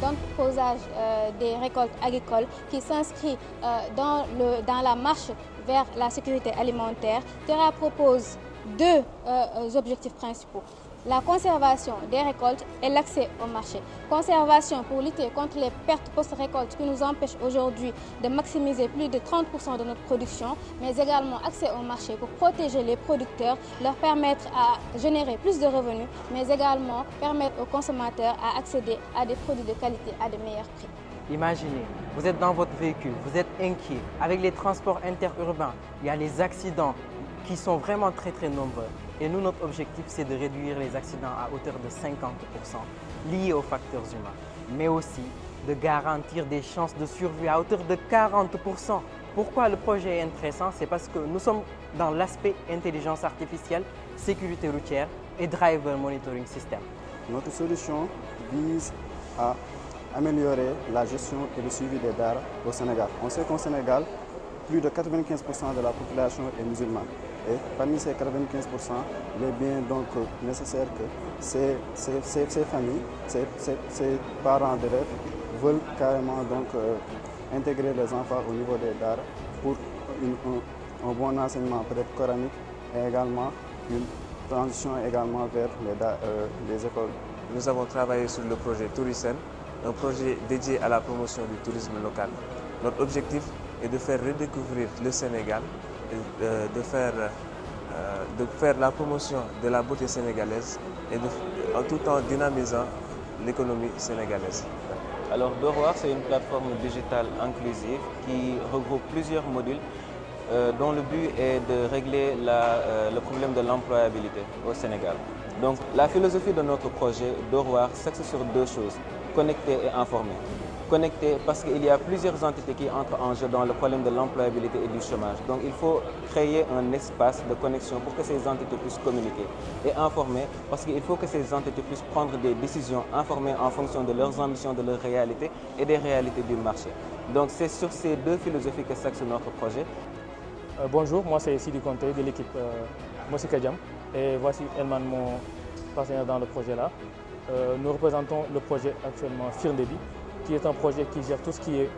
d'entreposage des récoltes agricoles qui s'inscrit dans la marche vers la sécurité alimentaire. Terra propose deux objectifs principaux. La conservation des récoltes et l'accès au marché. Conservation pour lutter contre les pertes post-récolte qui nous empêchent aujourd'hui de maximiser plus de 30% de notre production, mais également accès au marché pour protéger les producteurs, leur permettre à générer plus de revenus, mais également permettre aux consommateurs à accéder à des produits de qualité à de meilleurs prix. Imaginez, vous êtes dans votre véhicule, vous êtes inquiet. Avec les transports interurbains, il y a les accidents qui sont vraiment très nombreux. Et nous, notre objectif, c'est de réduire les accidents à hauteur de 50% liés aux facteurs humains, mais aussi de garantir des chances de survie à hauteur de 40%. Pourquoi le projet est intéressant? C'est parce que nous sommes dans l'aspect intelligence artificielle, sécurité routière et driver monitoring system. Notre solution vise à améliorer la gestion et le suivi des DAR au Sénégal. On sait qu'au Sénégal, plus de 95% de la population est musulmane. Et parmi ces 95%, il est bien donc nécessaire que ces familles, ces parents d'élèves veulent carrément donc intégrer les enfants au niveau des DAR pour un bon enseignement peut-être coranique et également une transition également vers les écoles. Nous avons travaillé sur le projet Tourisen, un projet dédié à la promotion du tourisme local. Notre objectif est de faire redécouvrir le Sénégal, de faire la promotion de la beauté sénégalaise et tout en dynamisant l'économie sénégalaise. Alors Devoir, c'est une plateforme digitale inclusive qui regroupe plusieurs modules dont le but est de régler le problème de l'employabilité au Sénégal. Donc la philosophie de notre projet Devoir s'axe sur deux choses, connecter et informer. Connecter parce qu'il y a plusieurs entités qui entrent en jeu dans le problème de l'employabilité et du chômage. Donc il faut créer un espace de connexion pour que ces entités puissent communiquer. Et informer parce qu'il faut que ces entités puissent prendre des décisions informées en fonction de leurs ambitions, de leurs réalités et des réalités du marché. Donc c'est sur ces deux philosophies que s'axe notre projet. Bonjour, moi c'est Sidi Conté de l'équipe Mossika Diam et voici Elman, mon partenaire dans le projet là. Nous représentons le projet actuellement Firndebi, qui est un projet qui gère tout ce qui est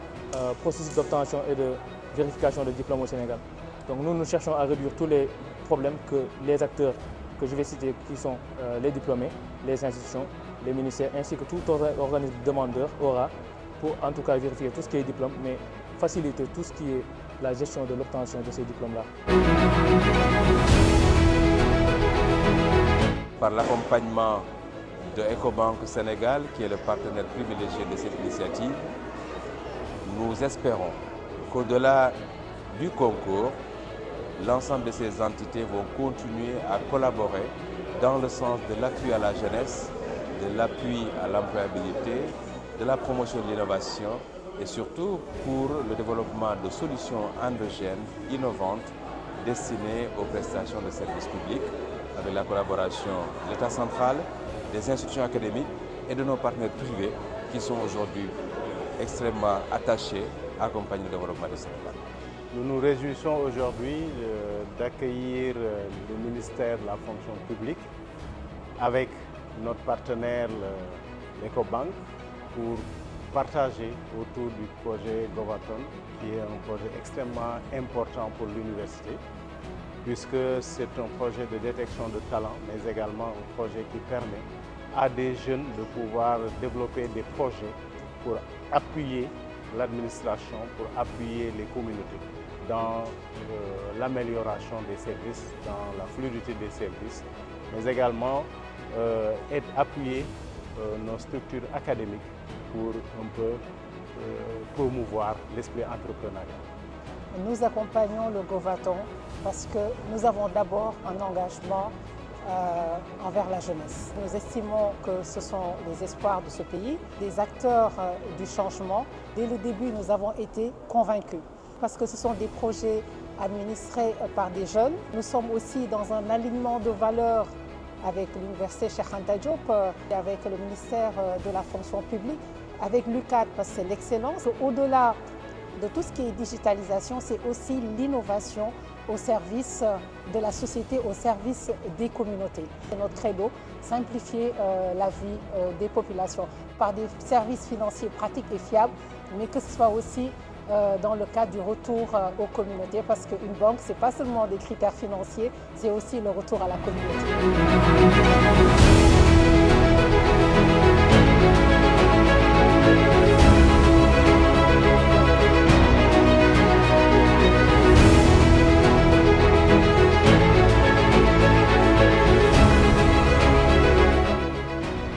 processus d'obtention et de vérification de diplômes au Sénégal. Donc nous cherchons à réduire tous les problèmes que les acteurs que je vais citer, qui sont les diplômés, les institutions, les ministères, ainsi que tout organisme demandeur aura pour en tout cas vérifier tout ce qui est diplôme, mais faciliter tout ce qui est la gestion de l'obtention de ces diplômes-là. Par l'accompagnement de Ecobank Sénégal, qui est le partenaire privilégié de cette initiative, nous espérons qu'au-delà du concours, l'ensemble de ces entités vont continuer à collaborer dans le sens de l'appui à la jeunesse, de l'appui à l'employabilité, de la promotion de l'innovation et surtout pour le développement de solutions endogènes, innovantes, destinées aux prestations de services publics, avec la collaboration de l'État central, des institutions académiques et de nos partenaires privés qui sont aujourd'hui extrêmement attachés à accompagner le développement du Sénégal. Nous nous réjouissons aujourd'hui d'accueillir le ministère de la fonction publique avec notre partenaire l'Ecobank pour partager autour du projet Govaton, qui est un projet extrêmement important pour l'université, puisque c'est un projet de détection de talent, mais également un projet qui permet à des jeunes de pouvoir développer des projets pour appuyer l'administration, pour appuyer les communautés dans l'amélioration des services, dans la fluidité des services, mais également appuyer nos structures académiques pour un peu promouvoir l'esprit entrepreneurial. Nous accompagnons le Govaton parce que nous avons d'abord un engagement envers la jeunesse. Nous estimons que ce sont les espoirs de ce pays, des acteurs du changement. Dès le début, nous avons été convaincus parce que ce sont des projets administrés par des jeunes. Nous sommes aussi dans un alignement de valeurs avec l'université Cheikh Anta Diop, avec le ministère de la fonction publique, avec l'UCAD parce que c'est l'excellence. Au-delà de tout ce qui est digitalisation, c'est aussi l'innovation au service de la société, au service des communautés. C'est notre credo, simplifier la vie des populations par des services financiers pratiques et fiables, mais que ce soit aussi dans le cadre du retour aux communautés, parce qu'une banque, ce n'est pas seulement des critères financiers, c'est aussi le retour à la communauté.